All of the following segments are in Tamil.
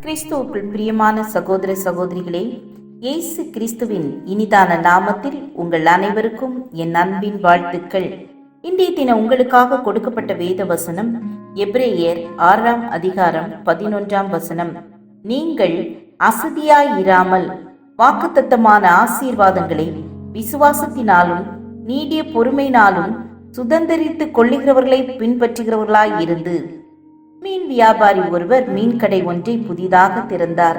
கிறிஸ்துவுக்குள் பிரியமான சகோதர சகோதரிகளே, இயேசு கிறிஸ்துவின் இனிதான நாமத்தில் உங்கள் அனைவருக்கும் என் அன்பின் வாழ்த்துக்கள். இன்றைய தினம் உங்களுக்காக கொடுக்கப்பட்ட வேத வசனம் எபிரேயர் 6ஆம் அதிகாரம் 11ஆம் வசனம். நீங்கள் அசதியாயிராமல் வாக்குத்தத்தமான ஆசீர்வாதங்களை விசுவாசத்தினாலும் நீடிய பொறுமையினாலும் சுதந்திரித்துக் கொள்ளுகிறவர்களை பின்பற்றுகிறவர்களாய் இருந்து. மீன் வியாபாரி ஒருவர் மீன் கடை ஒன்றை புதிதாக திறந்தார்.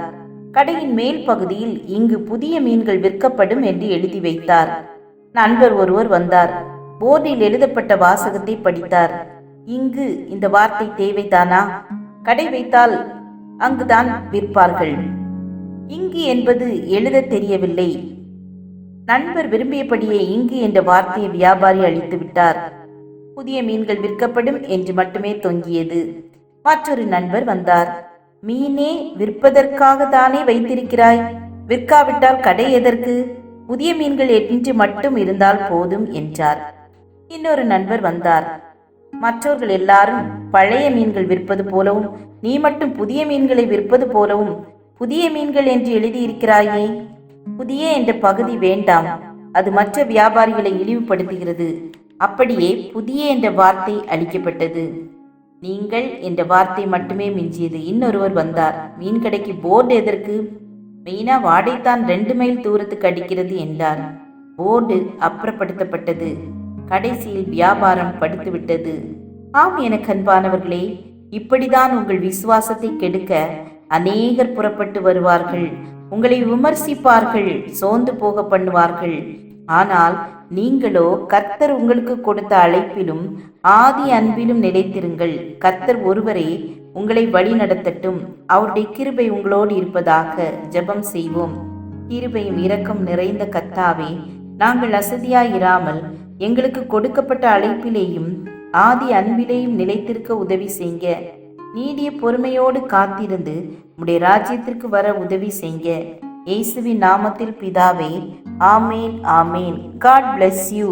கடையின் மேல் பகுதியில் இங்கு புதிய மீன்கள் விற்கப்படும் என்று எழுதி வைத்தார். நண்பர் ஒருவர் வந்தார். போர்டில் எழுதப்பட்ட வாசகத்தை படித்தார். இங்கு இந்த வார்த்தை தேவைதானா? கடை வைத்தால் அங்குதான் விற்பார்கள். இங்கு என்பது எழுத தெரியவில்லை. நண்பர் விரும்பியபடியே இங்கு என்ற வார்த்தையை வியாபாரி அளித்து விட்டார். புதிய மீன்கள் விற்கப்படும் என்று மட்டுமே தொங்கியது. மற்றொரு நண்பர் வந்தார். மீனே விற்பதற்காக தானே வைத்திருக்கிறாய், விற்காவிட்டால் கடை எதற்கு? புதிய மீன்கள் என்று மட்டும் இருந்தால் போதும் என்றார். இன்னொரு நண்பர் வந்தார். மற்றவர்கள் எல்லாரும் பழைய மீன்கள் விற்பது போலவும் நீ மட்டும் புதிய மீன்களை விற்பது போலவும் புதிய மீன்கள் என்று எழுதியிருக்கிறாயே. புதிய என்ற பகுதி வேண்டாம், அது மற்ற வியாபாரிகளை இழிவுபடுத்துகிறது. அப்படியே புதிய என்ற வார்த்தை அளிக்கப்பட்டது. நீங்கள் என்ற வார்த்தை மட்டுமே மிஞ்சியது. இன்னொருவர் வந்தார். மீன் கடைக்கு போர்டு எதற்கு? மெயினா வாடைத்தான் 2 மைல் தூரத்துக்கு அடிக்கிறது என்றார். போர்டு அப்புறப்படுத்தப்பட்டது. கடைசியில் வியாபாரம் படுத்துவிட்டது. ஆம், என அன்பானவர்களே, இப்படிதான் உங்கள் விசுவாசத்தை கெடுக்க அநேகர் புறப்பட்டு வருவார்கள். உங்களை விமர்சிப்பார்கள், சோர்ந்து போக பண்ணுவார்கள். ஆனால் நீங்களோ கர்த்தர் உங்களுக்கு கொடுத்த அழைப்பிலும் ஆதி அன்பிலும் நிலைத்திருங்கள். கர்த்தர் ஒருவரே உங்களை வழி நடத்தட்டும். அவருடைய கிருபை உங்களோடு இருப்பதாக. ஜெபம் செய்வோம். கிருபையும் இரக்கம் நிறைந்த கர்த்தாவே, நாங்கள் அசதியாயிராமல் எங்களுக்கு கொடுக்கப்பட்ட அழைப்பிலேயும் ஆதி அன்பிலேயும் நிலைத்திருக்க உதவி செய்ங்க. நீடிய பொறுமையோடு காத்திருந்து உம்முடைய ராஜ்யத்திற்கு வர உதவி செய்ங்க. இயேசுவின் நாமத்தில் பிதாவே, ஆமேன், ஆமேன். God bless you.